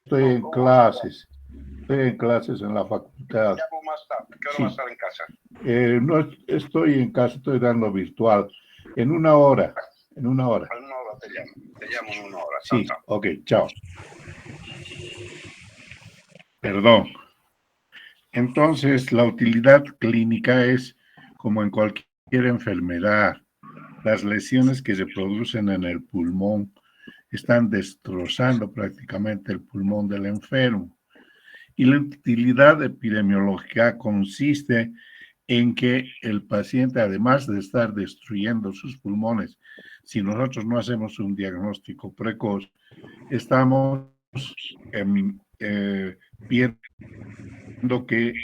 Estoy en clases. Estoy en clases en la facultad. Llamo más tarde. ¿Qué hora va a estar en casa? No estoy en casa, estoy dando virtual. En una hora. En una hora. En una hora te llamo. Te llamo en una hora. Sí, ok, chao. Perdón. Entonces, la utilidad clínica es como en cualquier enfermedad. Las lesiones que se producen en el pulmón están destrozando prácticamente el pulmón del enfermo. Y la utilidad epidemiológica consiste en que el paciente, además de estar destruyendo sus pulmones, si nosotros no hacemos un diagnóstico precoz, estamos viendo que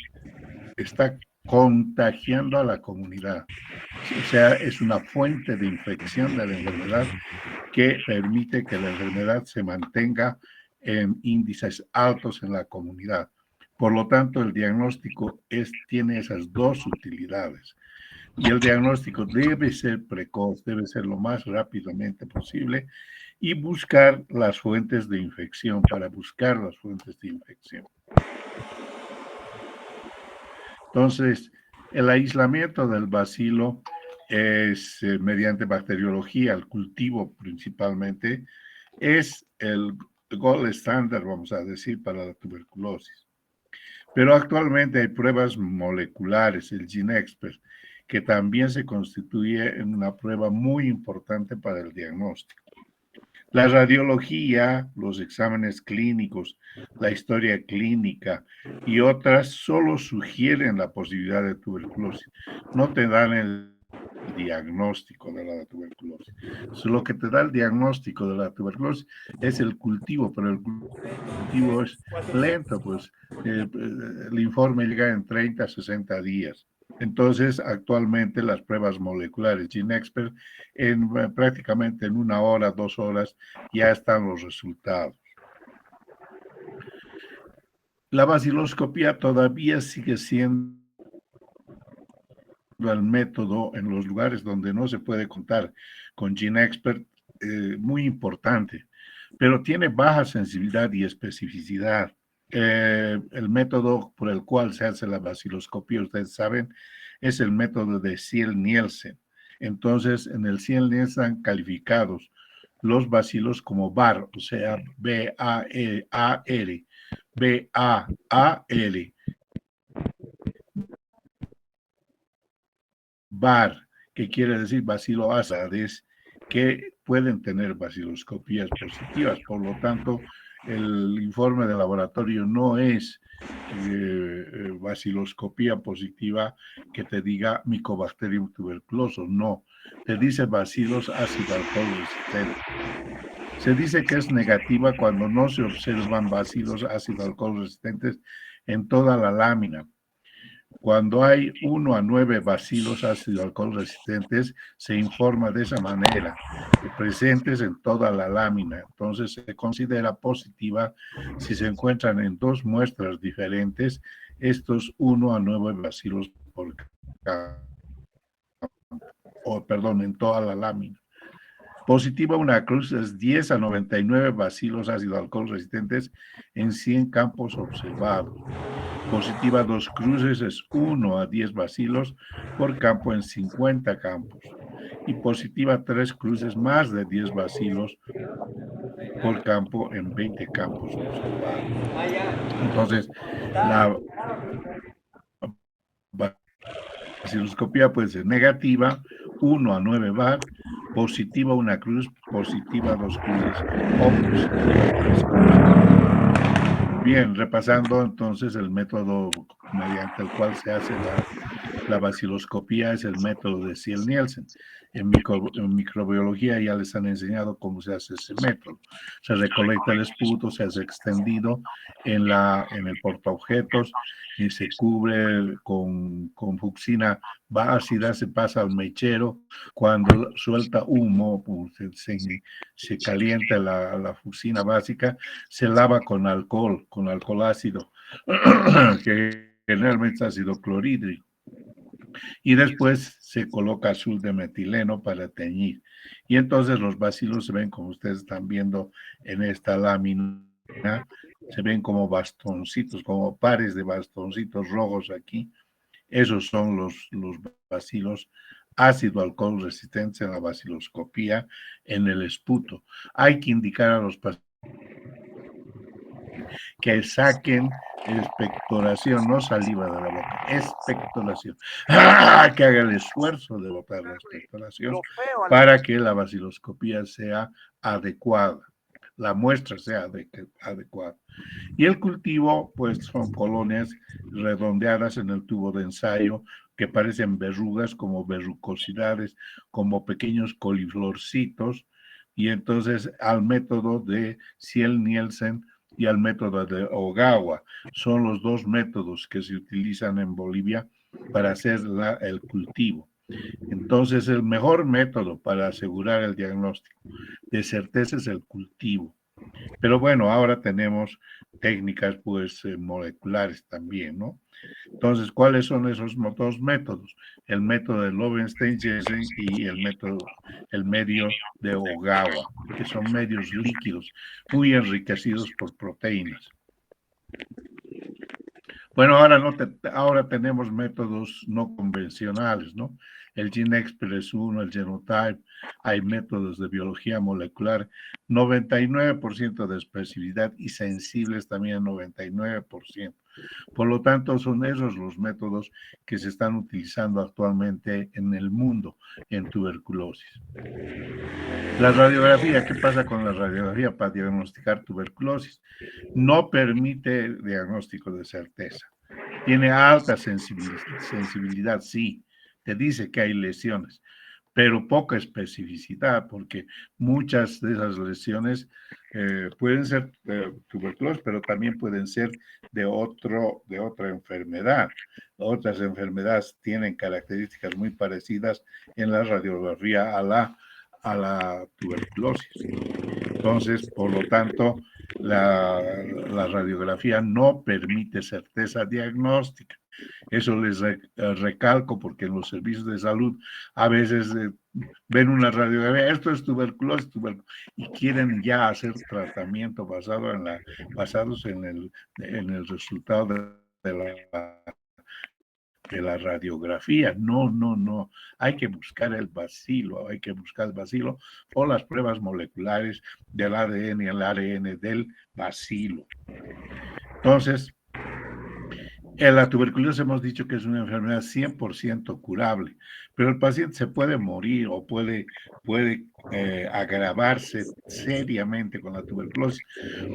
está contagiando a la comunidad. O sea, es una fuente de infección de la enfermedad que permite que la enfermedad se mantenga en índices altos en la comunidad. Por lo tanto, el diagnóstico tiene esas dos utilidades. Y el diagnóstico debe ser precoz, debe ser lo más rápidamente posible y buscar las fuentes de infección, para buscar las fuentes de infección. Entonces, el aislamiento del bacilo es mediante bacteriología, el cultivo principalmente, es el gold standard, vamos a decir, para la tuberculosis. Pero actualmente hay pruebas moleculares, el GeneXpert, que también se constituye en una prueba muy importante para el diagnóstico. La radiología, los exámenes clínicos, la historia clínica y otras solo sugieren la posibilidad de tuberculosis, no te dan el diagnóstico de la tuberculosis. Lo que te da el diagnóstico de la tuberculosis es el cultivo, pero el cultivo es lento, pues el informe llega en 30 a 60 días. Entonces, actualmente las pruebas moleculares GeneXpert, prácticamente en una hora, 2 horas, ya están los resultados. La baciloscopía todavía sigue siendo el método en los lugares donde no se puede contar con GeneXpert, muy importante, pero tiene baja sensibilidad y especificidad. El método por el cual se hace la baciloscopía, ustedes saben, es el método de Ziel-Nielsen. Entonces, en el Ziel-Nielsen están calificados los bacilos como BAR, o sea, B-A-R, B-A-A-R, BAR, que quiere decir bacilo asades, que pueden tener baciloscopías positivas. Por lo tanto, el informe de laboratorio no es baciloscopía positiva que te diga Mycobacterium tuberculosis, no. Te dice bacilos ácido alcohol resistente. Se dice que es negativa cuando no se observan bacilos ácido alcohol resistentes en toda la lámina. Cuando hay 1 a 9 bacilos ácido alcohol resistentes, se informa de esa manera, presentes en toda la lámina. Entonces se considera positiva si se encuentran en 2 muestras diferentes estos 1 a 9 bacilos por en toda la lámina. Positiva una cruz es 10 a 99 bacilos ácido alcohol resistentes en 100 campos observados. Positiva 2 cruces es 1 a 10 bacilos por campo en 50 campos. Y positiva 3 cruces más de 10 bacilos por campo en 20 campos observados. Entonces, la baciloscopía puede ser negativa, 1 a 9 bar, positiva una cruz, positiva 2 cruces o positiva 3 cruces. Bien, repasando entonces el método mediante el cual se hace la baciloscopía es el método de Ziel-Nielsen. En microbiología ya les han enseñado cómo se hace ese método. Se recolecta el esputo, se hace extendido en el portaobjetos y se cubre con fucsina ácida, se pasa al mechero. Cuando suelta humo, pues, se calienta la fucsina básica, se lava con alcohol ácido, que generalmente es ácido clorhídrico. Y después se coloca azul de metileno para teñir. Y entonces los bacilos se ven, como ustedes están viendo en esta lámina, se ven como bastoncitos, como pares de bastoncitos rojos aquí. Esos son los bacilos ácido alcohol resistentes en la baciloscopía en el esputo. Hay que indicar a los pacientes que saquen expectoración, no saliva de la boca, expectoración. ¡Ah! Que haga el esfuerzo de botar la expectoración para que la baciloscopía sea adecuada, la muestra sea adecuada. Y el cultivo, pues son colonias redondeadas en el tubo de ensayo que parecen verrugas, como verrucosidades, como pequeños coliflorcitos, y entonces al método de Ciel-Nielsen y al método de Ogawa. Son los dos métodos que se utilizan en Bolivia para hacer el cultivo. Entonces, el mejor método para asegurar el diagnóstico de certeza es el cultivo. Pero bueno, ahora tenemos técnicas pues moleculares también, ¿no? Entonces, ¿cuáles son esos dos métodos? El método de Lowenstein-Jessen y el medio de Ogawa, que son medios líquidos muy enriquecidos por proteínas. Bueno, ahora tenemos métodos no convencionales, ¿no? El GeneXpress 1, el Genotype, hay métodos de biología molecular, 99% de expresividad y sensibles también 99%. Por lo tanto, son esos los métodos que se están utilizando actualmente en el mundo en tuberculosis. La radiografía, ¿qué pasa con la radiografía para diagnosticar tuberculosis? No permite diagnóstico de certeza. Tiene alta sensibilidad, sí, te dice que hay lesiones, pero poca especificidad, porque muchas de esas lesiones pueden ser tuberculosis, pero también pueden ser de otra enfermedad. Otras enfermedades tienen características muy parecidas en la radiografía a la tuberculosis. Entonces, por lo tanto, la radiografía no permite certeza diagnóstica. Eso les recalco porque en los servicios de salud a veces ven una radiografía, esto es tuberculosis, y quieren ya hacer tratamiento basados en el resultado de la radiografía. No, no, no. Hay que buscar el bacilo o las pruebas moleculares del ADN y el ARN del bacilo. Entonces, en la tuberculosis hemos dicho que es una enfermedad 100% curable, pero el paciente se puede morir o puede agravarse seriamente con la tuberculosis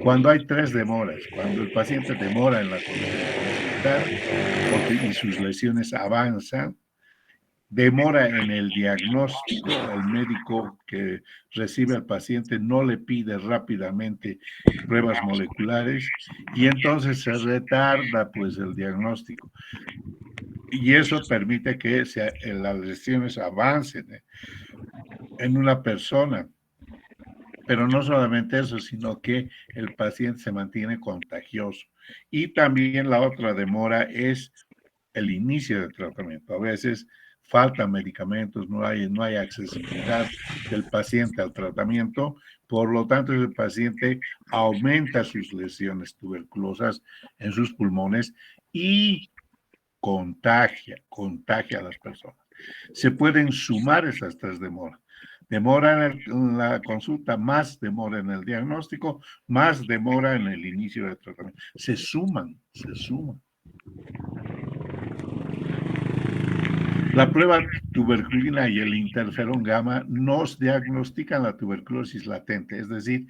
cuando hay 3 demoras, cuando el paciente demora en la consulta y sus lesiones avanzan, demora en el diagnóstico, el médico que recibe al paciente no le pide rápidamente pruebas moleculares y entonces se retarda pues el diagnóstico. Y eso permite que las lesiones avancen en una persona. Pero no solamente eso, sino que el paciente se mantiene contagioso. Y también la otra demora es el inicio del tratamiento. A veces faltan medicamentos, no hay accesibilidad del paciente al tratamiento, por lo tanto el paciente aumenta sus lesiones tuberculosas en sus pulmones y contagia a las personas. Se pueden sumar esas 3 demoras. Demora en la consulta, más demora en el diagnóstico, más demora en el inicio del tratamiento. Se suman. La prueba tuberculina y el interferón gamma nos diagnostican la tuberculosis latente, es decir,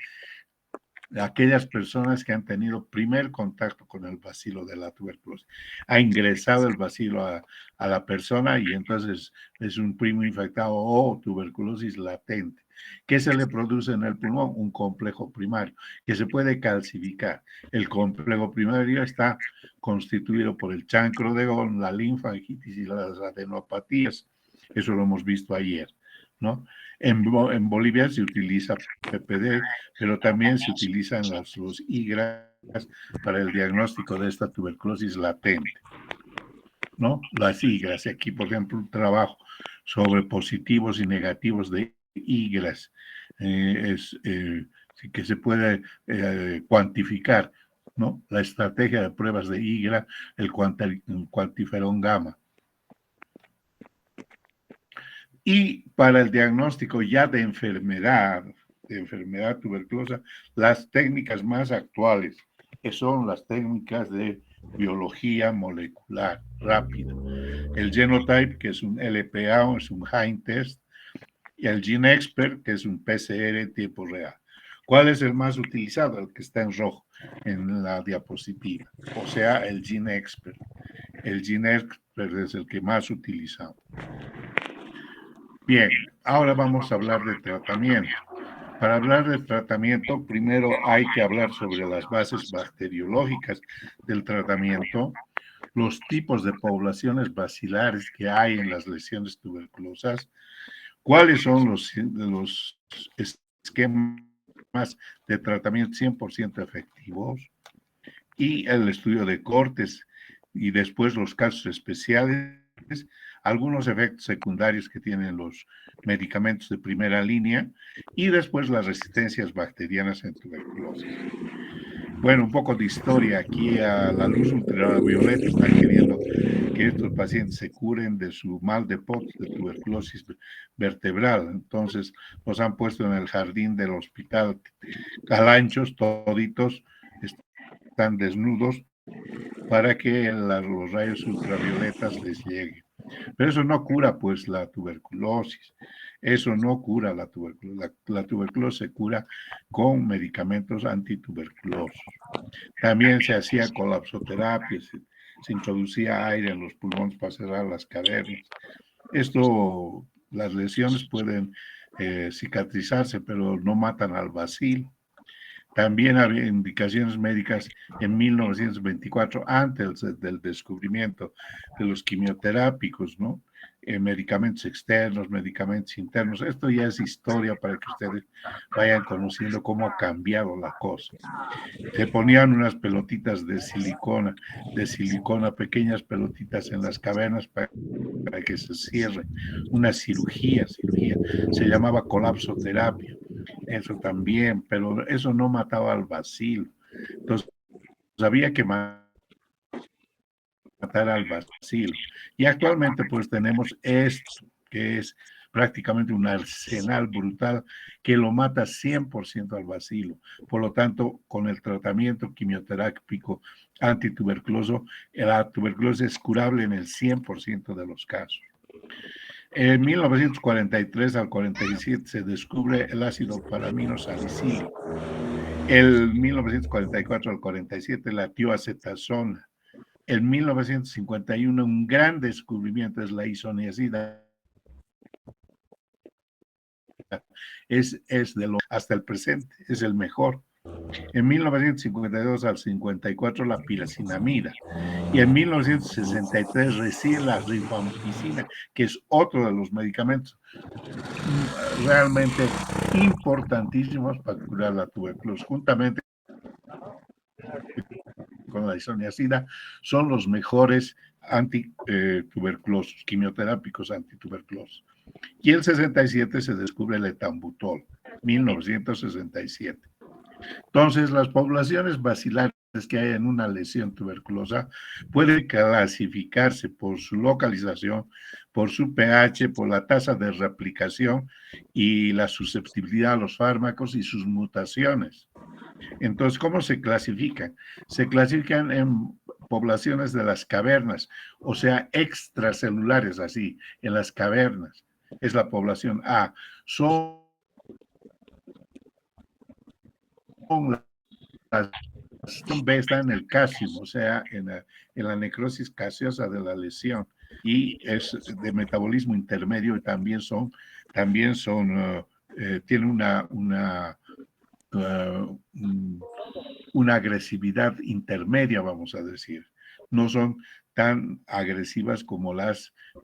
aquellas personas que han tenido primer contacto con el bacilo de la tuberculosis. Ha ingresado el bacilo a la persona y entonces es un primo infectado o tuberculosis latente. ¿Qué se le produce en el pulmón? Un complejo primario que se puede calcificar. El complejo primario está constituido por el chancro de Gol, la linfangitis y las adenopatías. Eso lo hemos visto ayer, ¿no? En Bolivia se utiliza PPD, pero también se utilizan los IGRAs para el diagnóstico de esta tuberculosis latente. ¿no? Las igras. Aquí, por ejemplo, un trabajo sobre positivos y negativos de igras. Sí que se puede cuantificar, ¿no? La estrategia de pruebas de IGRA, el cuantiferón gamma. Y para el diagnóstico ya de enfermedad tuberculosa, las técnicas más actuales, que son las técnicas de biología molecular rápida. El Genotype, que es un LPA, es un Hain test, y el GeneXpert, que es un PCR en tiempo real. ¿Cuál es el más utilizado? El que está en rojo en la diapositiva, o sea, el GeneXpert. El GeneXpert es el que más utilizamos. Bien, ahora vamos a hablar de tratamiento. Para hablar de tratamiento, primero hay que hablar sobre las bases bacteriológicas del tratamiento, los tipos de poblaciones bacilares que hay en las lesiones tuberculosas, cuáles son los esquemas de tratamiento 100% efectivos y el estudio de cortes y después los casos especiales, algunos efectos secundarios que tienen los medicamentos de primera línea y después las resistencias bacterianas en tuberculosis. Bueno, un poco de historia. Aquí a la luz ultravioleta están queriendo que estos pacientes se curen de su mal de POTS, de tuberculosis vertebral. Entonces, los han puesto en el jardín del hospital calanchos, toditos, están desnudos para que los rayos ultravioletas les lleguen. Pero eso no cura, pues, la tuberculosis. Eso no cura la tuberculosis. La tuberculosis se cura con medicamentos antituberculosos. También se hacía colapsoterapia, se introducía aire en los pulmones para cerrar las cavernas. Esto, las lesiones pueden cicatrizarse, pero no matan al bacilo. También había indicaciones médicas en 1924, antes del descubrimiento de los quimioterápicos, ¿no? Medicamentos externos, medicamentos internos. Esto ya es historia para que ustedes vayan conociendo cómo ha cambiado la cosa. Se ponían unas pelotitas de silicona, pequeñas pelotitas en las cavernas para que se cierre. Una cirugía, se llamaba colapsoterapia. Eso también, pero eso no mataba al bacilo. Entonces, había que matar al bacilo. Y actualmente, pues tenemos esto, que es prácticamente un arsenal brutal que lo mata 100% al bacilo. Por lo tanto, con el tratamiento quimioterápico antituberculoso, la tuberculosis es curable en el 100% de los casos. En 1943 al 47 se descubre el ácido paramino salicílico. En 1944 al 47 la tioacetazona. En 1951 un gran descubrimiento es la isoniazida. Es de lo hasta el presente, es el mejor. En 1952 al 54 la piracinamida y en 1963 recién la rifampicina, que es otro de los medicamentos realmente importantísimos para curar la tuberculosis, juntamente con la isoniazida, son los mejores antituberculosos, quimioterápicos antituberculosos. Y en el 67 se descubre el etambutol, 1967. Entonces, las poblaciones bacilares que hay en una lesión tuberculosa pueden clasificarse por su localización, por su pH, por la tasa de replicación y la susceptibilidad a los fármacos y sus mutaciones. Entonces, ¿cómo se clasifican? Se clasifican en poblaciones de las cavernas, o sea, extracelulares, así, en las cavernas. Es la población A. Son las B está en el casium, o sea, en la necrosis caseosa de la lesión, y es de metabolismo intermedio y también tiene una agresividad intermedia, vamos a decir. No son tan agresivas como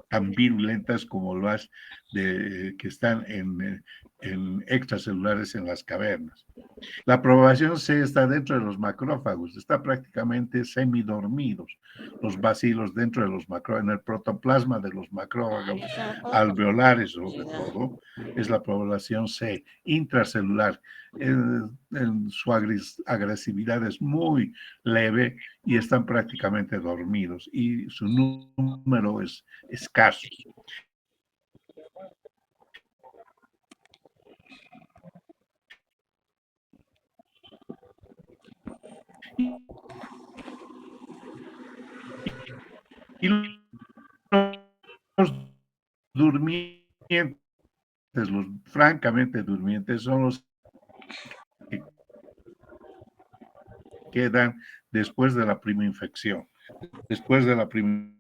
tan virulentas como las que están en extracelulares en las cavernas. La población C está dentro de los macrófagos, está prácticamente semidormidos los bacilos dentro de los macrófagos, en el protoplasma de los macrófagos alveolares sobre todo, es la población C, intracelular. Su agresividad es muy leve y están prácticamente dormidos y su número es escaso. Y los durmientes, los francamente durmientes, son los que quedan después de la primera infección. Después de la primera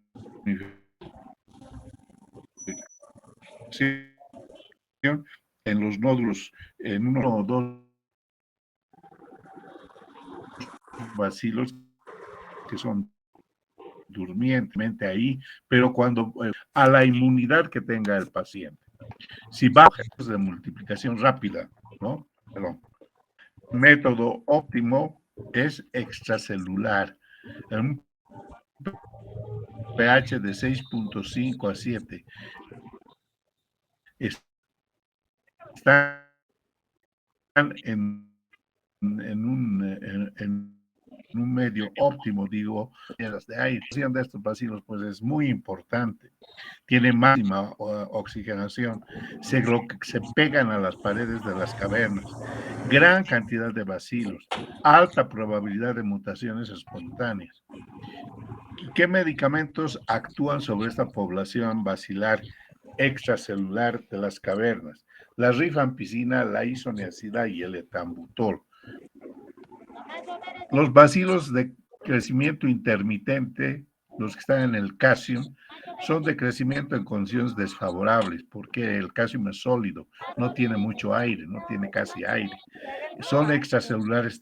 infección, en los nódulos, en uno o dos bacilos que son durmientemente ahí, pero cuando a la inmunidad que tenga el paciente. Si va a objetos de multiplicación rápida, ¿no? Perdón. Método óptimo es extracelular. Un pH de 6.5 a 7. Están en un medio óptimo, digo, de aire. De estos bacilos, pues es muy importante. Tiene máxima oxigenación, se pegan a las paredes de las cavernas, gran cantidad de bacilos, alta probabilidad de mutaciones espontáneas. ¿Qué medicamentos actúan sobre esta población bacilar extracelular de las cavernas? La rifampicina, la isoniazida y el etambutol. Los bacilos de crecimiento intermitente, los que están en el calcium, son de crecimiento en condiciones desfavorables, porque el calcium es sólido, no tiene mucho aire, no tiene casi aire. Son extracelulares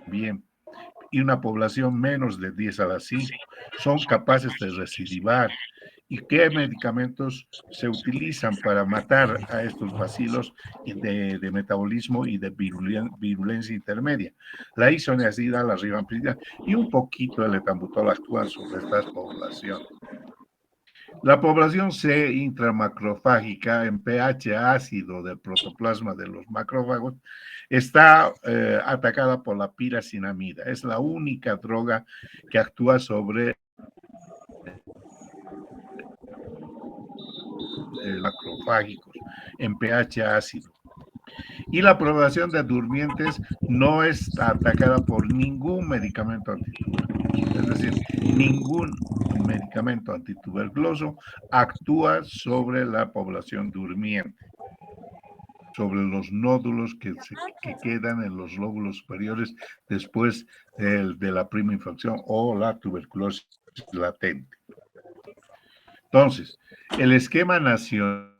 también, y una población menos de 10 a las 5. Son capaces de recidivar. ¿Y qué medicamentos se utilizan para matar a estos bacilos de metabolismo y de virulencia intermedia? La isoniazida, la rifampicina y un poquito el etambutol actúan sobre estas poblaciones. La población C intramacrofágica en pH ácido del protoplasma de los macrófagos está atacada por la piracinamida. Es la única droga que actúa sobre macrofágicos en pH ácido. Y la población de durmientes no está atacada por ningún medicamento antituberculoso. Es decir, ningún medicamento antituberculoso actúa sobre la población durmiente, sobre los nódulos que quedan en los lóbulos superiores después de la primera infección o la tuberculosis latente. Entonces, el esquema nacional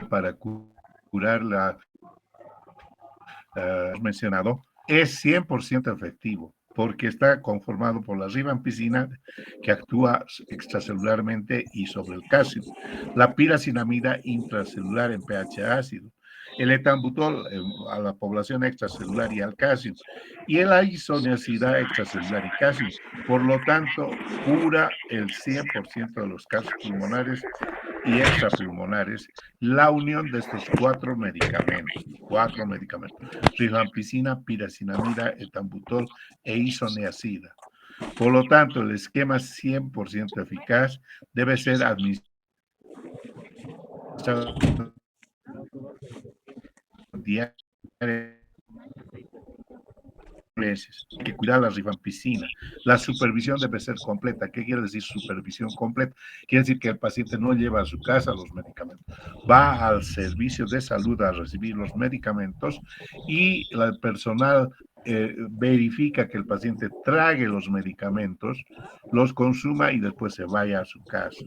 para curar la mencionado es 100% efectivo, porque está conformado por la rifampicina, que actúa extracelularmente y sobre el calcio, la piracinamida intracelular en pH ácido, el etambutol a la población extracelular y al calcio, y la isoniazida extracelular y calcio. Por lo tanto, cura el 100% de los casos pulmonares y extrapulmonares la unión de estos cuatro medicamentos, rifampicina, piracinamida, etambutol e isoniazida. Por lo tanto, el esquema 100% eficaz debe ser administrado diariamente. Hay que cuidar la rifampicina. La supervisión debe ser completa. ¿Qué quiere decir supervisión completa? Quiere decir que el paciente no lleva a su casa los medicamentos, va al servicio de salud a recibir los medicamentos y el personal verifica que el paciente trague los medicamentos, los consuma y después se vaya a su casa.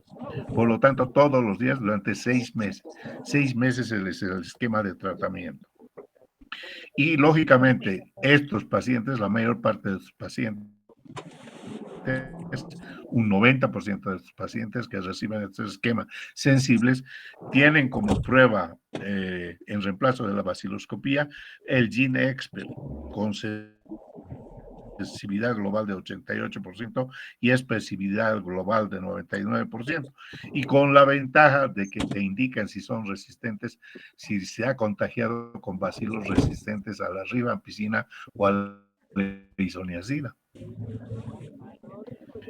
Por lo tanto, todos los días durante 6 meses. 6 meses es el esquema de tratamiento. Y lógicamente, estos pacientes, la mayor parte de los pacientes, un 90% de estos pacientes que reciben este esquema sensibles tienen como prueba en reemplazo de la baciloscopía el gene expert con sensibilidad global de 88% y expresividad global de 99%, y con la ventaja de que te indican si son resistentes, si se ha contagiado con bacilos resistentes a la rifampicina o a la isoniazida.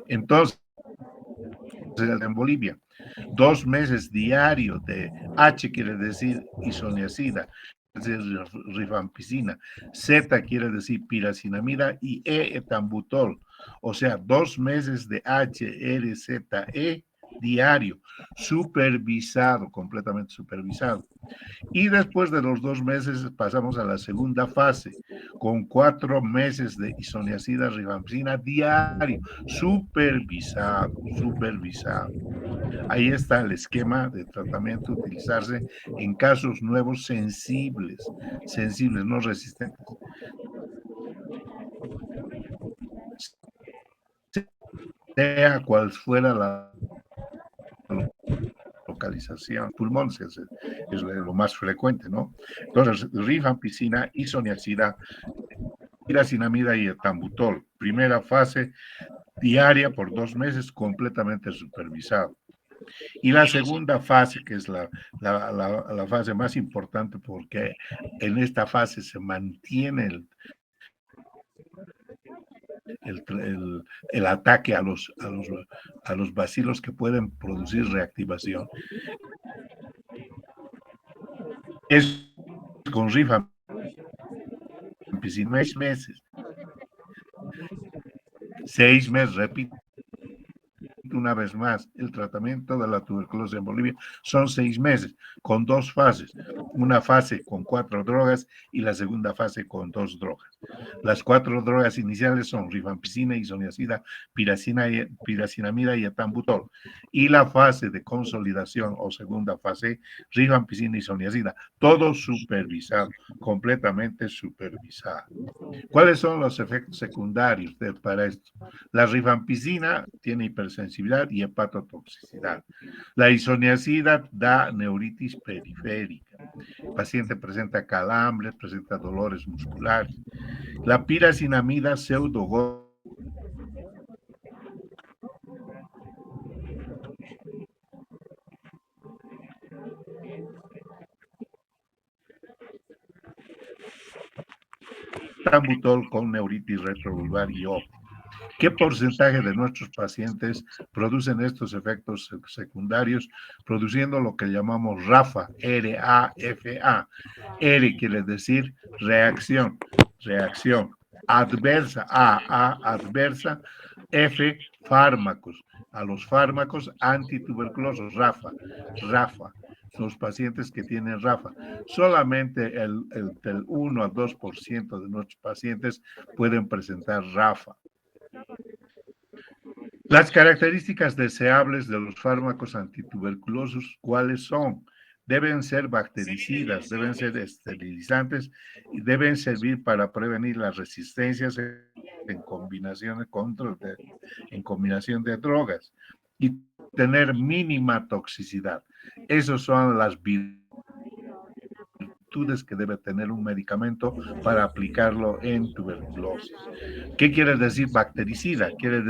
Entonces, en Bolivia, 2 meses diario de H quiere decir isoniazida, rifampicina, Z quiere decir piracinamida y E etambutol, o sea, 2 meses de HRZE diario, supervisado, completamente supervisado. Y después de los 2 meses pasamos a la segunda fase, con 4 meses de isoniazida rifampicina diario, supervisado, supervisado. Ahí está el esquema de tratamiento a utilizarse en casos nuevos sensibles, sensibles, no resistentes. Sea cual fuera la localización, pulmones es lo más frecuente, ¿no? Entonces, rifampicina, isoniazida, piracinamida y etambutol. Primera fase diaria por 2 meses, completamente supervisado. Y la segunda fase, que es la fase más importante, porque en esta fase se mantiene el ataque a los bacilos que pueden producir reactivación, es con rifampicina 6 meses. 6 meses, repito una vez más, el tratamiento de la tuberculosis en Bolivia son 6 meses, con 2 fases, una fase con 4 drogas y la segunda fase con 2 drogas. Las 4 drogas iniciales son rifampicina, isoniazida, piracinamida y etambutol. Y la fase de consolidación o segunda fase, rifampicina, isoniazida, todo supervisado, completamente supervisado. ¿Cuáles son los efectos secundarios para esto? La rifampicina tiene hipersensibilidad y hepatotoxicidad. La isoniazida da neuritis periférica. El paciente presenta calambres, presenta dolores musculares. La piracinamida pseudogótica etambutol con neuritis retrovulvar y ojo. ¿Qué porcentaje de nuestros pacientes producen estos efectos secundarios, produciendo lo que llamamos RAFA, R-A-F-A? R quiere decir reacción, reacción adversa, A, adversa, F, fármacos, a los fármacos antituberculosos, RAFA, RAFA. Los pacientes que tienen RAFA. Solamente el 1 a 2% de nuestros pacientes pueden presentar RAFA. Las características deseables de los fármacos antituberculosos, ¿cuáles son? Deben ser bactericidas, deben ser esterilizantes y deben servir para prevenir las resistencias en combinación de drogas y tener mínima toxicidad. Esas son las virtudes que debe tener un medicamento para aplicarlo en tuberculosis. ¿Qué quiere decir bactericida? Quiere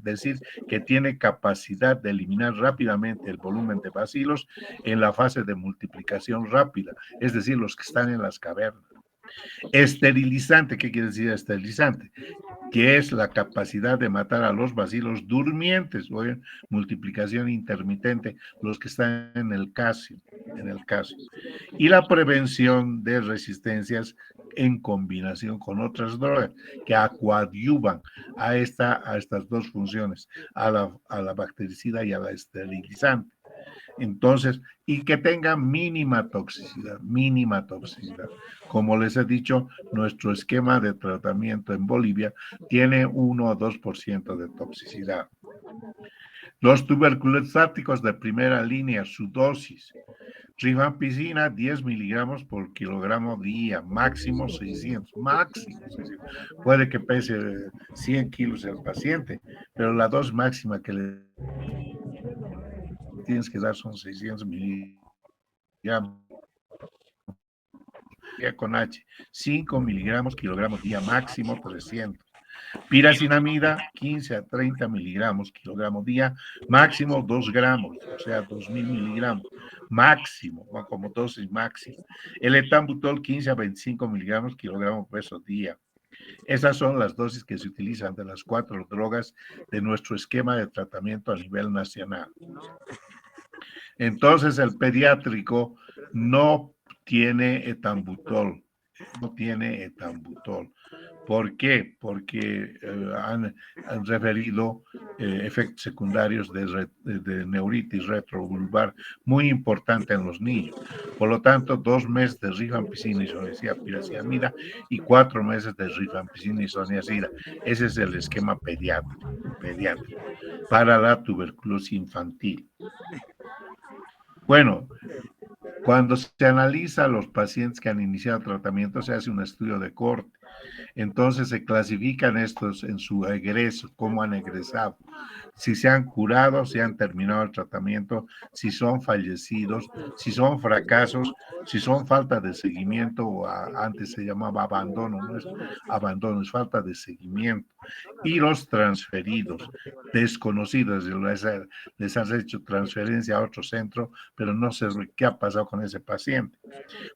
decir que tiene capacidad de eliminar rápidamente el volumen de bacilos en la fase de multiplicación rápida, es decir, los que están en las cavernas. Esterilizante, ¿qué quiere decir esterilizante? Que es la capacidad de matar a los bacilos durmientes o en multiplicación intermitente, los que están en el calcio, y la prevención de resistencias en combinación con otras drogas que coadyuvan a estas dos funciones, a la bactericida y a la esterilizante. Entonces, y que tenga mínima toxicidad, mínima toxicidad. Como les he dicho, nuestro esquema de tratamiento en Bolivia tiene 1 o 2% de toxicidad. Los tuberculosáticos de primera línea, su dosis, Rifampicina 10 miligramos por kilogramo día, máximo 600, máximo 600. Puede que pese 100 kilos el paciente, pero la dosis máxima que le tienes que dar son 600 miligramos con H, 5 miligramos kilogramo día, máximo 300. Piracinamida, 15 a 30 miligramos kilogramo día, máximo 2 gramos, o sea, 2000 miligramos, máximo, como dosis máxima. El etambutol, 15 a 25 miligramos kilogramo peso día. Esas son las dosis que se utilizan de las 4 drogas de nuestro esquema de tratamiento a nivel nacional. Entonces, el pediátrico no tiene etambutol, no tiene etambutol. ¿Por qué? Porque han referido efectos secundarios de neuritis retrovulvar muy importante en los niños. Por lo tanto, 2 meses de rifampicina, isoniazida, y 4 meses de rifampicina, isoniazida. Ese es el esquema pediátrico para la tuberculosis infantil. Bueno, cuando se analiza a los pacientes que han iniciado tratamiento, se hace un estudio de corte. Entonces se clasifican estos en su egreso, cómo han egresado, si se han curado, si han terminado el tratamiento, si son fallecidos, si son fracasos, si son falta de seguimiento, o antes se llamaba abandono, no es abandono, es falta de seguimiento. Y los transferidos, desconocidos, les has hecho transferencia a otro centro, pero no sé qué ha pasado con ese paciente.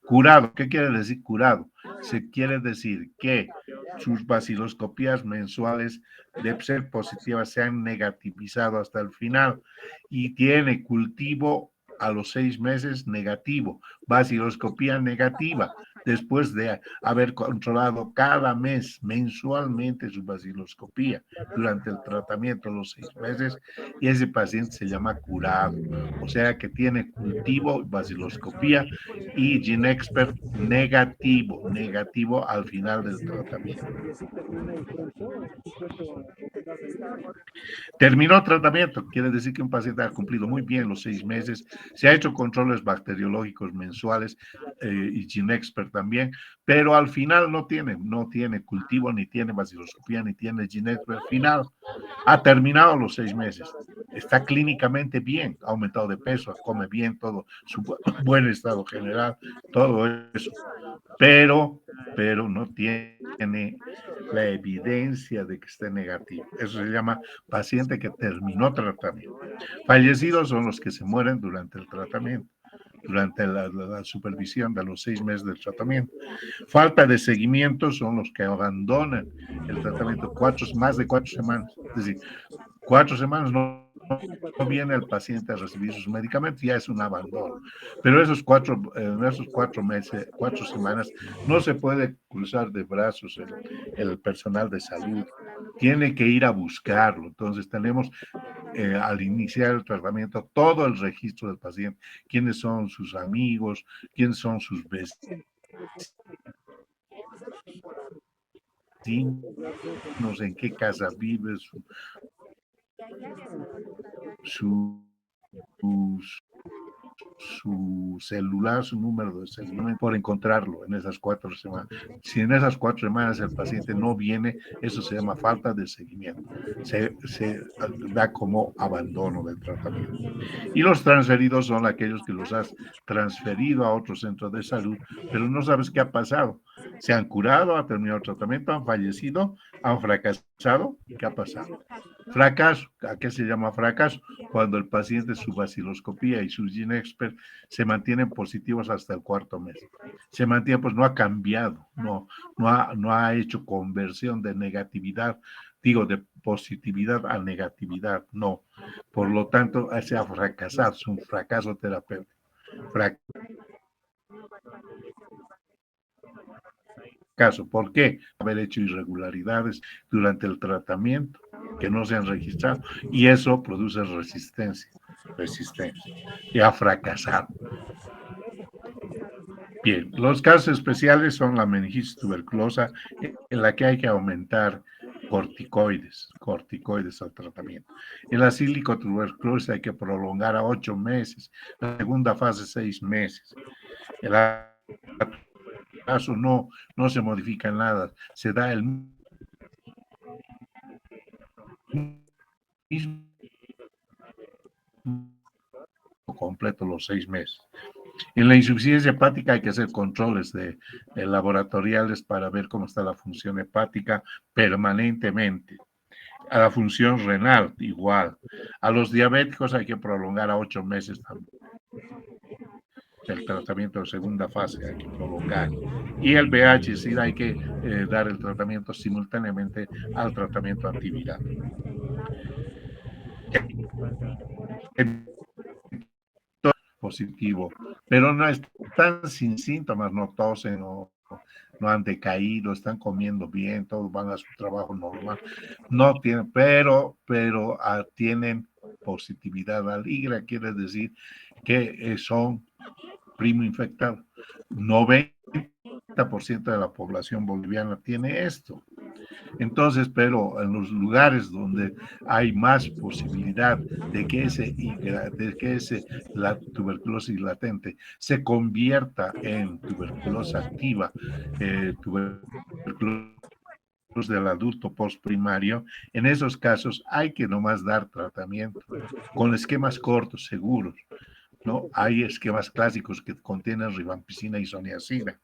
Curado, ¿qué quiere decir curado? Se quiere decir que sus baciloscopías mensuales de ser positivas se han negativizado hasta el final y tiene cultivo a los 6 meses negativo, baciloscopía negativa, después de haber controlado cada mes mensualmente su baciloscopía durante el tratamiento los 6 meses, y ese paciente se llama curado, o sea que tiene cultivo, baciloscopía y GeneXpert negativo al final del tratamiento. Terminó el tratamiento, quiere decir que un paciente ha cumplido muy bien los 6 meses, se ha hecho controles bacteriológicos mensuales y GeneXpert también, pero al final no tiene cultivo, ni tiene baciloscopía, ni tiene GeneXpert final. Ha terminado los 6 meses, está clínicamente bien, ha aumentado de peso, come bien, todo, su buen estado general, todo eso, pero no tiene la evidencia de que esté negativo. Eso se llama paciente que terminó tratamiento. Fallecidos son los que se mueren durante el tratamiento, durante la supervisión de los 6 meses del tratamiento. Falta de seguimiento son los que abandonan el tratamiento más de 4 semanas. Es decir, 4 semanas no viene el paciente a recibir sus medicamentos, ya es un abandono. Pero esos 4 meses, 4 semanas, no se puede cruzar de brazos el personal de salud. Tiene que ir a buscarlo. Entonces tenemos al iniciar el tratamiento todo el registro del paciente, quiénes son sus amigos, quiénes son sus vecinos, en qué casa vive, su celular, su número de celular, por encontrarlo en esas 4 semanas. Si en esas 4 semanas el paciente no viene, eso se llama falta de seguimiento. Se da como abandono del tratamiento. Y los transferidos son aquellos que los has transferido a otro centro de salud, pero no sabes qué ha pasado. Se han curado, han terminado el tratamiento, han fallecido, han fracasado. ¿Qué ha pasado? Fracaso. ¿A qué se llama fracaso? Cuando el paciente, su baciloscopía y su GeneXpert se mantienen positivos hasta el 4.º mes. Se mantiene, pues no ha cambiado, no ha hecho conversión de negatividad, de positividad a negatividad, no. Por lo tanto, se ha fracasado, es un fracaso terapéutico. ¿Por qué? Haber hecho irregularidades durante el tratamiento que no se han registrado, y eso produce resistencia, y ha fracasado. Bien, los casos especiales son la meningitis tuberculosa, en la que hay que aumentar corticoides al tratamiento. En la silicotuberculosis hay que prolongar a 8 meses, la segunda fase 6 meses. El caso no se modifica en nada, se da el mismo completo los 6 meses. En la insuficiencia hepática hay que hacer controles laboratoriales para ver cómo está la función hepática permanentemente. A la función renal igual. A los diabéticos hay que prolongar a 8 meses también. El tratamiento de segunda fase hay que prolongar. Y el VIH-Sida hay que dar el tratamiento simultáneamente al tratamiento antiviral. Positivo, pero no están sin síntomas, no tosen, no han decaído, están comiendo bien, todos van a su trabajo normal, no tienen, pero tienen positividad al IGRA, quiere decir que son primo infectado. 90% de la población boliviana tiene esto. Entonces, pero en los lugares donde hay más posibilidad de que la tuberculosis latente se convierta en tuberculosis activa, tuberculosis del adulto postprimario, en esos casos hay que nomás dar tratamiento con esquemas cortos, seguros. ¿No? Hay esquemas clásicos que contienen rifampicina y isoniazida.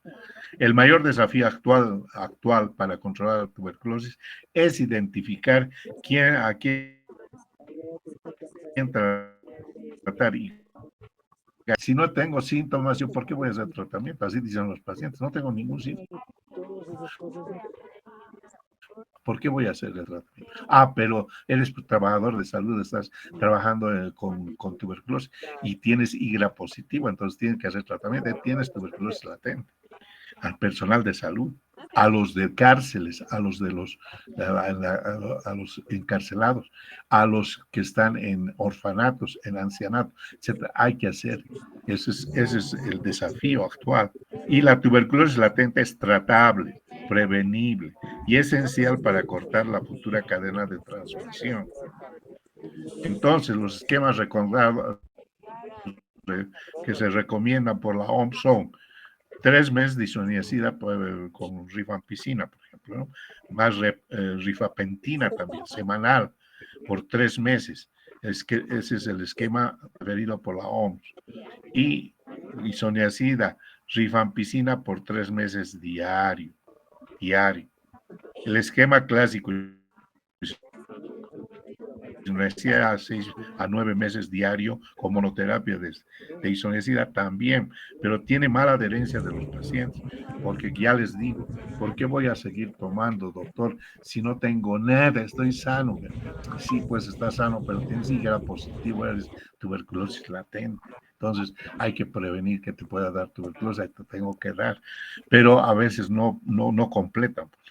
El mayor desafío actual para controlar la tuberculosis es identificar a quién tratar. Y si no tengo síntomas, ¿yo por qué voy a hacer tratamiento? Así dicen los pacientes, no tengo ningún síntoma. ¿Por qué voy a hacer el tratamiento? Pero eres trabajador de salud, estás trabajando con tuberculosis y tienes IGRA positivo, entonces tienes que hacer tratamiento, tienes tuberculosis latente. Al personal de salud, a los de cárceles, a los encarcelados, a los que están en orfanatos, en ancianatos, etc. Hay que hacer. Ese es el desafío actual. Y la tuberculosis latente es tratable, prevenible y esencial para cortar la futura cadena de transmisión. Entonces, los esquemas que se recomiendan por la OMS son 3 meses de isoniazida con rifampicina, por ejemplo, ¿no? Más rifapentina también, semanal, por 3 meses. Ese es el esquema referido por la OMS. Y isoniazida, rifampicina por 3 meses diario. El esquema clásico, a 6 a 9 meses diario con monoterapia de isoniazida también, pero tiene mala adherencia de los pacientes, porque ya les digo, ¿por qué voy a seguir tomando, doctor, si no tengo nada, estoy sano? Sí, pues estás sano, pero tienes IGRA positivo, eres tuberculosis latente. Entonces hay que prevenir que te pueda dar tuberculosis, te tengo que dar, pero a veces no completan pues,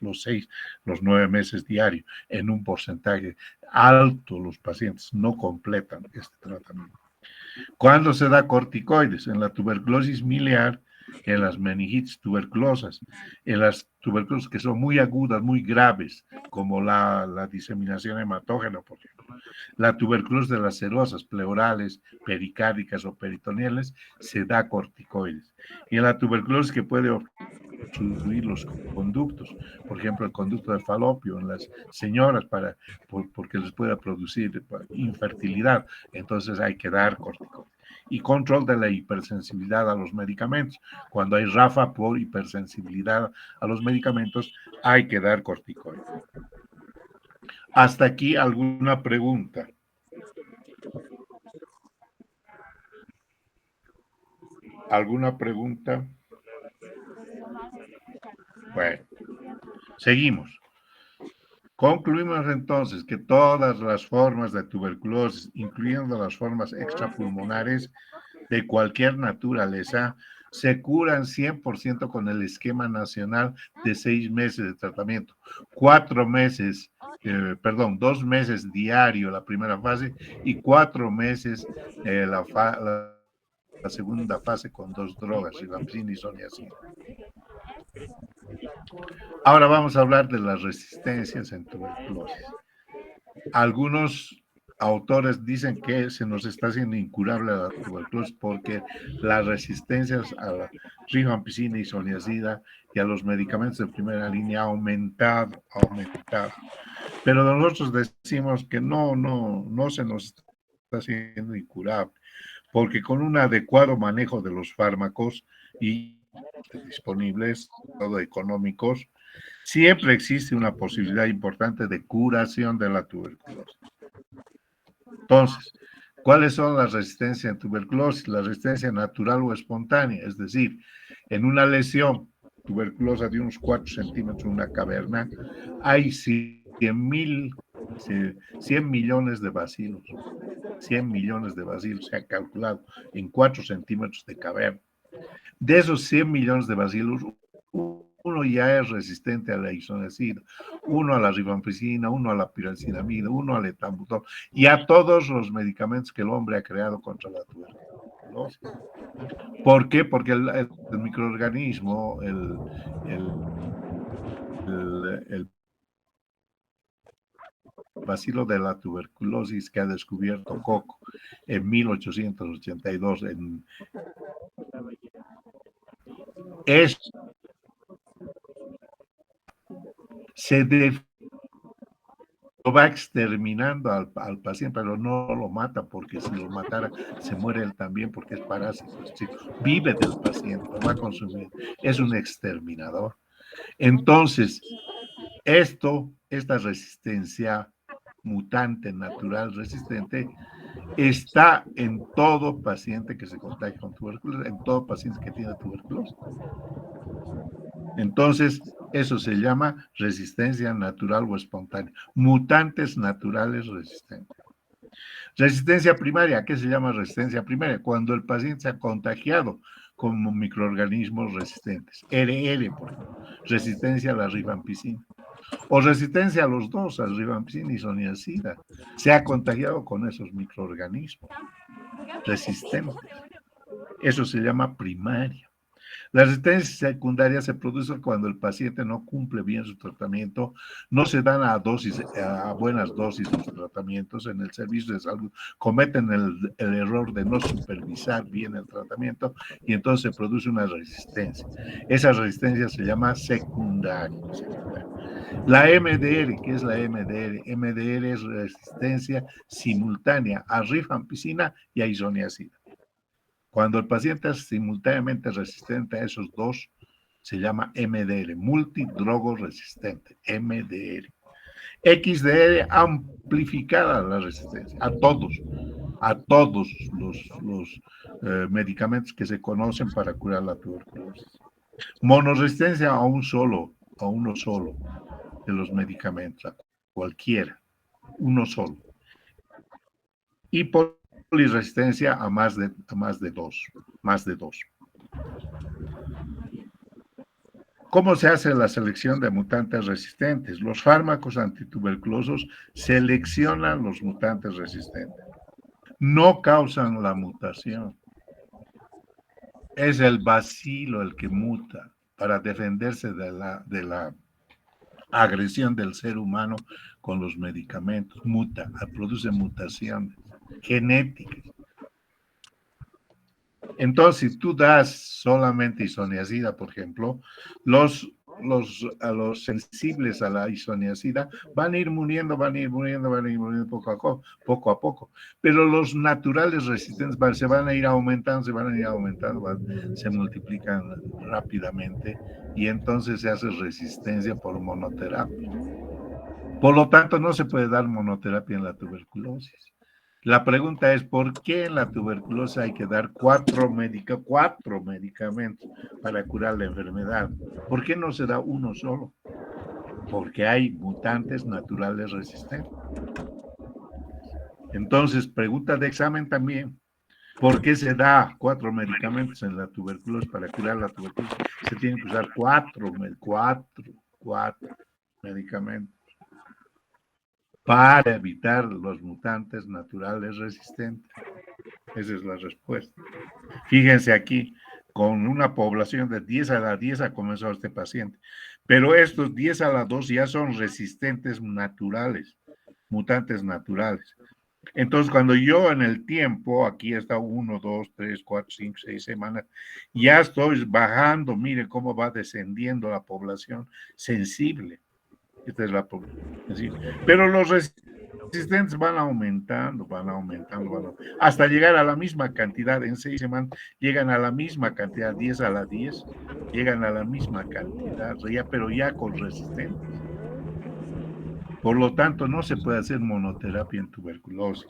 los 9 meses diarios en un porcentaje alto. Los pacientes no completan este tratamiento. ¿Cuándo se da corticoides? En la tuberculosis miliar, en las meningitis tuberculosas, en las tuberculosis que son muy agudas, muy graves, como la diseminación hematógena, por ejemplo. La tuberculosis de las serosas, pleurales, pericárdicas o peritoneales, se da corticoides. Y en la tuberculosis que puede obstruir los conductos, por ejemplo, el conducto de falopio en las señoras porque les pueda producir infertilidad, entonces hay que dar corticoides. Y control de la hipersensibilidad a los medicamentos. Cuando hay RAFA por hipersensibilidad a los medicamentos, hay que dar corticoides. Hasta aquí, ¿alguna pregunta? ¿Alguna pregunta? Bueno, seguimos. Concluimos entonces que todas las formas de tuberculosis, incluyendo las formas extrapulmonares de cualquier naturaleza, se curan 100% con el esquema nacional de 6 meses de tratamiento. 2 meses diario la primera fase y 4 meses la segunda fase con 2 drogas, rifampicina y isoniazida. Ahora vamos a hablar de las resistencias en tuberculosis. Algunos autores dicen que se nos está haciendo incurable la tuberculosis porque las resistencias a la rifampicina, isoniazida y a los medicamentos de primera línea ha aumentado. Pero nosotros decimos que no se nos está haciendo incurable, porque con un adecuado manejo de los fármacos y disponibles, todo económicos, siempre existe una posibilidad importante de curación de la tuberculosis. Entonces, ¿cuáles son las resistencias en tuberculosis? La resistencia natural o espontánea, es decir, en una lesión tuberculosa de unos 4 centímetros en una caverna, hay 100 millones de bacilos. 100 millones de bacilos se ha calculado en 4 centímetros de caverna. De esos 100 millones de bacilos, uno ya es resistente a la isoniazida, uno a la rifampicina, uno a la piracinamida, uno al etambutol y a todos los medicamentos que el hombre ha creado contra la tuberculosis. ¿Por qué? Porque el microorganismo, el bacilo de la tuberculosis que ha descubierto Koch en 1882 es se lo va exterminando al paciente, pero no lo mata, porque si lo matara se muere él también, porque es parásito, es decir, vive del paciente, lo va a consumir, es un exterminador. Entonces, esta resistencia mutante natural resistente está en todo paciente que se contagia con tuberculosis, en todo paciente que tiene tuberculosis. Entonces, eso se llama resistencia natural o espontánea. Mutantes naturales resistentes. Resistencia primaria, ¿qué se llama resistencia primaria? Cuando el paciente se ha contagiado con microorganismos resistentes. RR, por ejemplo, resistencia a la rifampicina. O resistencia a los dos, a la rifampicina y isoniazida. Se ha contagiado con esos microorganismos resistentes. Eso se llama primaria. La resistencia secundaria se produce cuando el paciente no cumple bien su tratamiento, no se dan a buenas dosis los tratamientos en el servicio de salud, cometen el error de no supervisar bien el tratamiento y entonces se produce una resistencia. Esa resistencia se llama secundaria. La MDR, ¿qué es la MDR? MDR es resistencia simultánea a rifampicina y a isoniazida. Cuando el paciente es simultáneamente resistente a esos dos, se llama MDR, multidrogo resistente, MDR. XDR, amplificada la resistencia a todos los medicamentos que se conocen para curar la tuberculosis. Monoresistencia a uno solo de los medicamentos, a cualquiera, uno solo. Y poliresistencia a más de dos. ¿Cómo se hace la selección de mutantes resistentes? Los fármacos antituberculosos seleccionan los mutantes resistentes. No causan la mutación. Es el bacilo el que muta para defenderse de la agresión del ser humano con los medicamentos. Produce mutaciones genéticas. Entonces, si tú das solamente isoniazida, por ejemplo, a los sensibles a la isoniazida van a ir muriendo poco a poco. Pero los naturales resistentes se van a ir aumentando, se multiplican rápidamente y entonces se hace resistencia por monoterapia. Por lo tanto, no se puede dar monoterapia en la tuberculosis. La pregunta es, ¿por qué en la tuberculosis hay que dar cuatro medicamentos para curar la enfermedad? ¿Por qué no se da uno solo? Porque hay mutantes naturales resistentes. Entonces, pregunta de examen también, ¿por qué se da 4 medicamentos en la tuberculosis para curar la tuberculosis? Se tienen que usar cuatro medicamentos para evitar los mutantes naturales resistentes. Esa es la respuesta. Fíjense aquí, con una población de 10 a la 10 ha comenzado este paciente. Pero estos 10 a la 2 ya son resistentes naturales, mutantes naturales. Entonces, cuando yo en el tiempo, aquí está 1, 2, 3, 4, 5, 6 semanas, ya estoy bajando, miren cómo va descendiendo la población sensible. Esta es la población. Pero los resistentes van aumentando, hasta llegar a la misma cantidad. En 6 semanas llegan a la misma cantidad, 10 a la 10, llegan a la misma cantidad, pero ya con resistentes. Por lo tanto, no se puede hacer monoterapia en tuberculosis.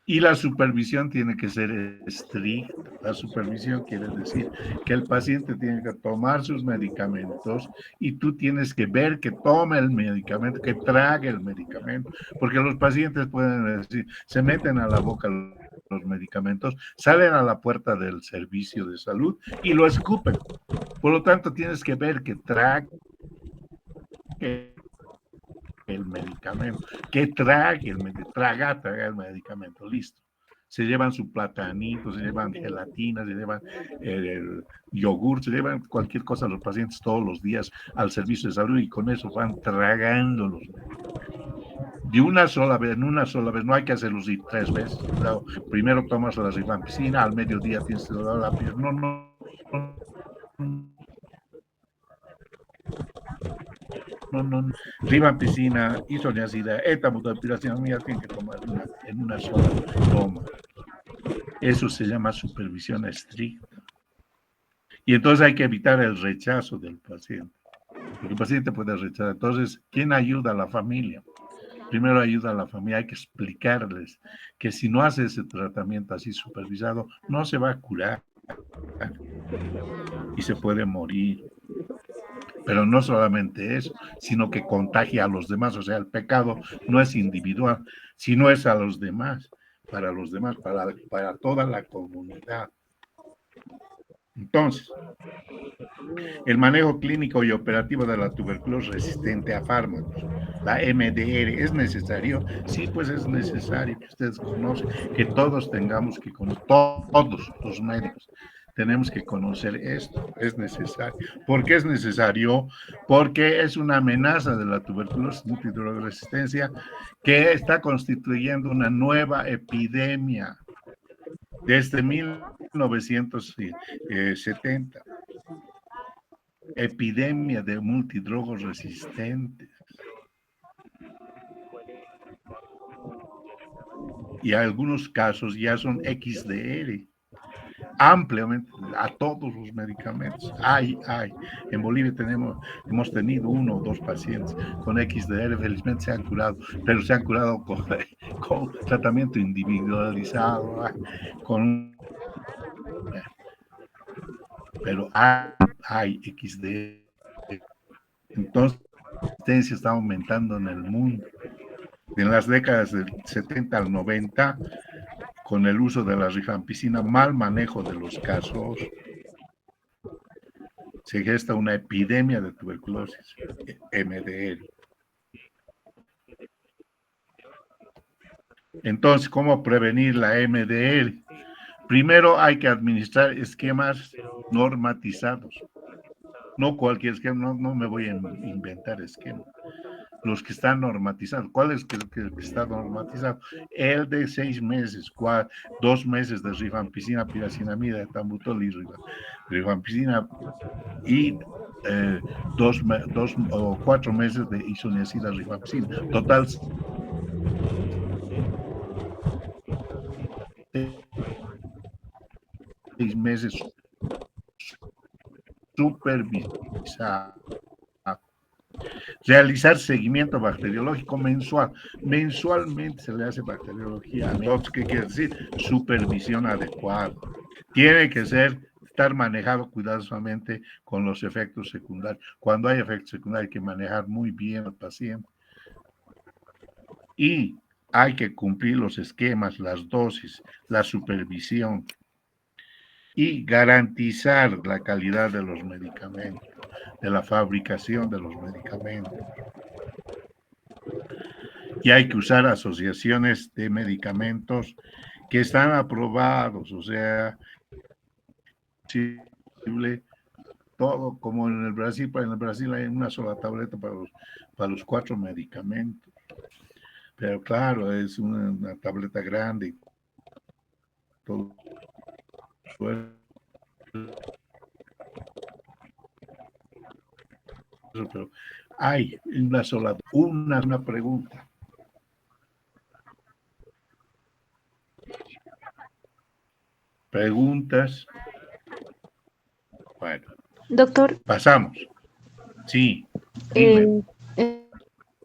Y la supervisión tiene que ser estricta. La supervisión quiere decir que el paciente tiene que tomar sus medicamentos y tú tienes que ver que tome el medicamento, que trague el medicamento, porque los pacientes pueden decir, se meten a la boca los medicamentos, salen a la puerta del servicio de salud y lo escupen. Por lo tanto, tienes que ver que trague el medicamento, que trague el medicamento, traga el medicamento, listo. Se llevan su platanito, se llevan gelatina, se llevan el yogur, se llevan cualquier cosa a los pacientes todos los días al servicio de salud y con eso van tragando los medicamentos. De una sola vez, en una sola vez, no hay que hacerlo 3 veces. Claro, primero tomas la rifampicina, al mediodía tienes que dar la piel. No. Rifampicina, isoniazida, etamidopiracina, tienen que tomar en una sola toma. Eso se llama supervisión estricta. Y entonces hay que evitar el rechazo del paciente. Porque el paciente puede rechazar. Entonces, ¿quién ayuda a la familia? Primero ayuda a la familia, hay que explicarles que si no hace ese tratamiento así supervisado, no se va a curar y se puede morir. Pero no solamente eso, sino que contagia a los demás. O sea, el pecado no es individual, sino es a los demás, para los demás, para toda la comunidad. Entonces, el manejo clínico y operativo de la tuberculosis resistente a fármacos, la MDR, ¿es necesario? Sí, pues es necesario que ustedes conozcan, que todos tengamos que conocer, todos los médicos tenemos que conocer esto, es necesario. ¿Por qué es necesario? Porque es una amenaza de la tuberculosis multidroga-resistencia que está constituyendo una nueva epidemia desde 1970. Epidemia de multidrogos resistentes. Y algunos casos ya son XDR, ampliamente a todos los medicamentos. En Bolivia hemos tenido 1 o 2 pacientes con XDR, felizmente se han curado, pero se han curado con tratamiento individualizado, pero hay XDR. Entonces, la resistencia está aumentando en el mundo. En las décadas del 70 al 90, con el uso de la rifampicina, mal manejo de los casos, se gesta una epidemia de tuberculosis, MDR. Entonces, ¿cómo prevenir la MDR? Primero hay que administrar esquemas normatizados. No cualquier esquema, no me voy a inventar esquemas. Los que están normatizados. ¿Cuál es el que está normatizado? El de 6 meses, 2 meses de rifampicina, piracinamida, etambutol y rifampicina y 2 o 4 meses de isoniazida rifampicina. Total 6 meses supervisado. Realizar seguimiento bacteriológico mensual. Mensualmente se le hace bacteriología. Entonces, ¿qué quiere decir? Supervisión adecuada. Tiene que estar manejado cuidadosamente con los efectos secundarios. Cuando hay efectos secundarios hay que manejar muy bien al paciente. Y hay que cumplir los esquemas, las dosis, la supervisión y garantizar la calidad de los medicamentos, de la fabricación de los medicamentos. Y hay que usar asociaciones de medicamentos que están aprobados, o sea, posible todo como en el Brasil. En el Brasil hay una sola tableta para los 4 medicamentos. Pero claro, es una tableta grande y todo eso, pero hay una pregunta. Preguntas. Bueno, Doctor, pasamos. Sí, dime.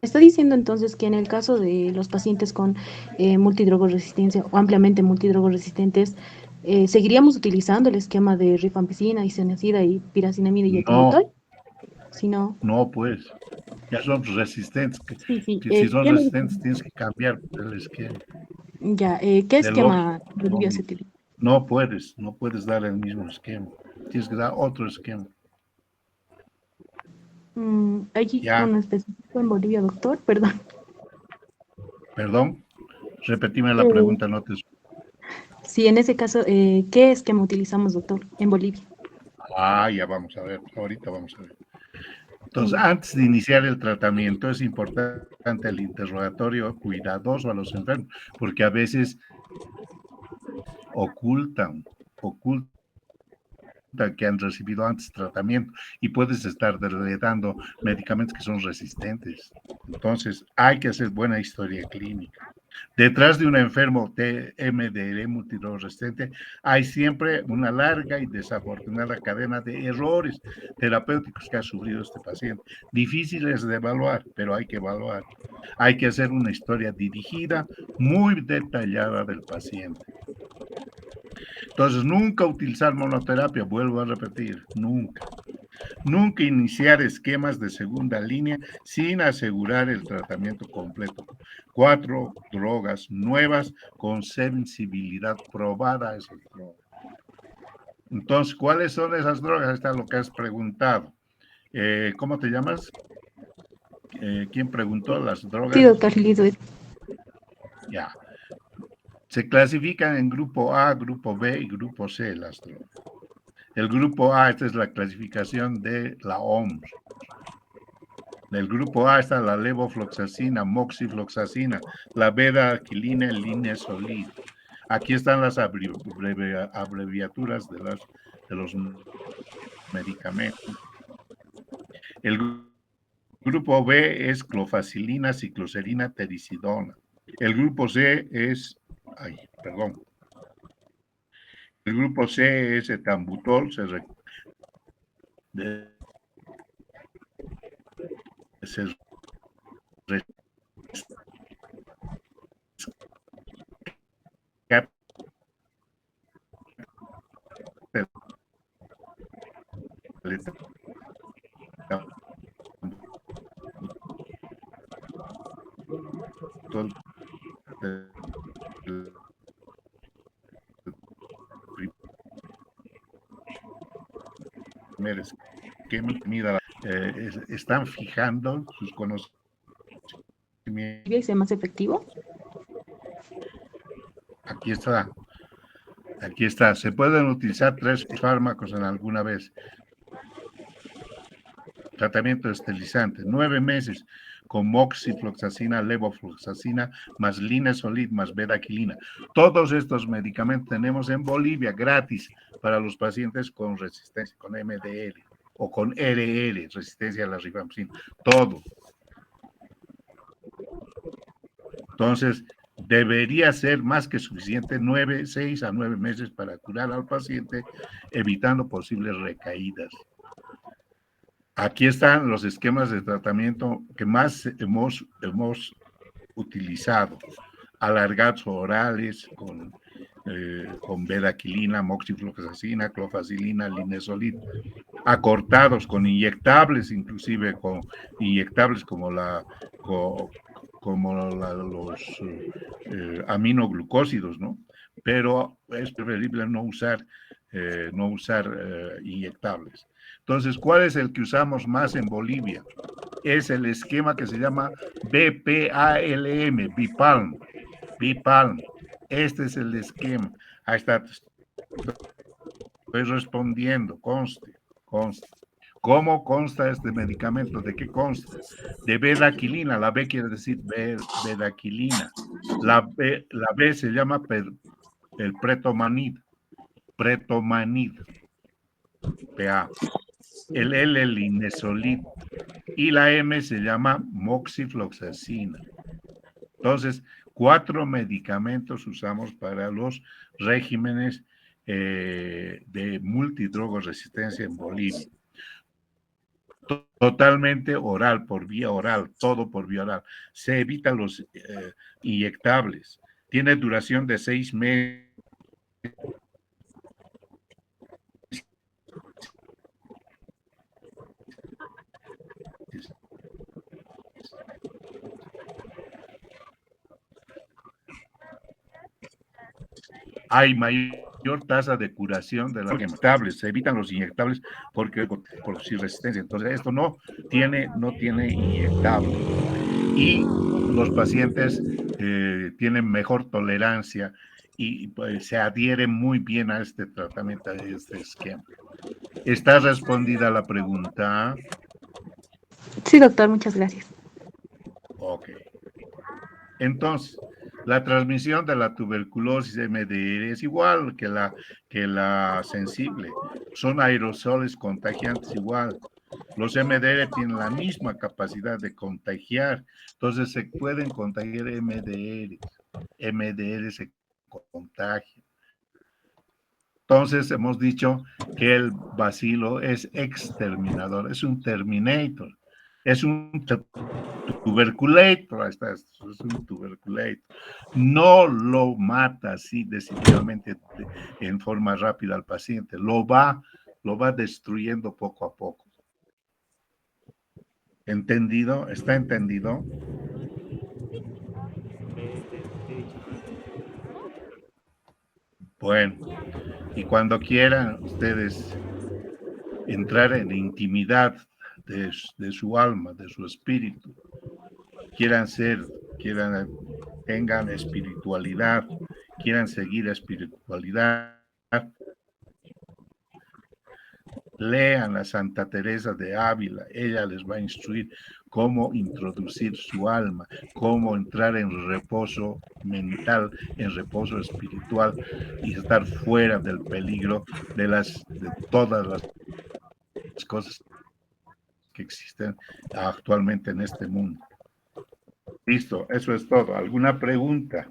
está diciendo entonces que en el caso de los pacientes con multidrogoresistencia o ampliamente multidrogorresistentes, ¿seguiríamos utilizando el esquema de rifampicina, isoniazida y piracinamida y No, ethionyl? Si no, no, pues, ya son resistentes. sí. Que si son ¿Qué resistentes tienes que cambiar el esquema. ya, ¿qué Del otro, esquema Bolivia se utiliza? no puedes dar el mismo esquema. Tienes que dar otro esquema. ¿Hay Ya, uno específico en Bolivia, doctor? Perdón. perdón, repetime la Eh, pregunta, no te... sí, en ese caso, ¿qué esquema utilizamos, doctor, en Bolivia? Ya vamos a ver, ahorita vamos a ver. Entonces, Ya. antes de iniciar el tratamiento es importante el interrogatorio cuidadoso a los enfermos, porque a veces ocultan que han recibido antes tratamiento y puedes estar dando medicamentos que son resistentes. Entonces, hay que hacer buena historia clínica. Detrás de un enfermo MDR multidrogresistente hay siempre una larga y desafortunada cadena de errores terapéuticos que ha sufrido este paciente. Difíciles de evaluar, pero hay que evaluar. Hay que hacer una historia dirigida, muy detallada del paciente. Entonces, nunca utilizar monoterapia, vuelvo a repetir, nunca. Nunca iniciar esquemas de segunda línea sin asegurar el tratamiento completo. 4 drogas nuevas con sensibilidad probada a esas drogas. Entonces, ¿cuáles son esas drogas? Está lo que has preguntado. ¿Cómo te llamas? ¿Quién preguntó las Sí, drogas? doctor Lisbeth. Ya. Se clasifican en grupo A, grupo B y grupo C las drogas. El grupo A, esta es la clasificación de la OMS. Del grupo A está la levofloxacina, moxifloxacina, la beta-aquilina, el linezolid. Aquí están las abreviaturas de los medicamentos. El grupo B es clofacilina, cicloserina, tericidona. El grupo C es, perdón. El grupo C es etambutol, se rescata el etambutol del primer esquema. Mira, están fijando sus conocimientos. ¿Y sea más efectivo? Aquí está. Aquí está. Se pueden utilizar 3 fármacos en alguna vez. Tratamiento estilizante, 9 meses con moxifloxacina, levofloxacina, más linezolid, más betaquilina. Todos estos medicamentos tenemos en Bolivia gratis para los pacientes con resistencia, con MDR o con RR, resistencia a la rifampicina. Todo. Entonces, debería ser más que suficiente 6 a 9 meses para curar al paciente, evitando posibles recaídas. Aquí están los esquemas de tratamiento que más hemos utilizado. Alargados orales con bedaquilina, moxifloxacina, clofacilina, linezolid. Acortados con inyectables, inclusive con inyectables como los aminoglucósidos, ¿no? Pero es preferible no usar inyectables. Entonces, ¿cuál es el que usamos más en Bolivia? Es el esquema que se llama BPALM, BIPALM. Este es el esquema. Ahí está. Estoy respondiendo, conste. ¿Cómo consta este medicamento? ¿De qué consta? De bedaquilina. La B quiere decir bedaquilina. La B se llama el pretomanid. Pretomanid. PA. El L, el linezolid. Y la M se llama moxifloxacina. Entonces, 4 medicamentos usamos para los regímenes de multidrogoresistencia en Bolivia. Totalmente oral, por vía oral, todo por vía oral. Se evitan los inyectables. Tiene duración de 6 meses. Hay mayor tasa de curación de los inyectables, se evitan los inyectables porque producir resistencia. Entonces, esto no tiene inyectable. Y los pacientes tienen mejor tolerancia y pues, se adhieren muy bien a este tratamiento, a este esquema. ¿Está respondida la pregunta? Sí, doctor, muchas gracias. Ok. Entonces, la transmisión de la tuberculosis MDR es igual que la sensible. Son aerosoles contagiantes igual. Los MDR tienen la misma capacidad de contagiar. Entonces, se pueden contagiar MDR. MDR se contagia. Entonces, hemos dicho que el bacilo es exterminador, es un terminator, es un tuberculator, ahí está, es un tuberculator. No lo mata así decididamente en forma rápida al paciente, lo va destruyendo poco a poco. ¿Entendido? ¿Está entendido? Bueno, y cuando quieran ustedes entrar en intimidad de su alma, de su espíritu, tengan espiritualidad, quieran seguir espiritualidad, lean a Santa Teresa de Ávila, ella les va a instruir cómo introducir su alma, cómo entrar en reposo mental, en reposo espiritual y estar fuera del peligro de todas las cosas que existen actualmente en este mundo. Listo, eso es todo. ¿Alguna pregunta?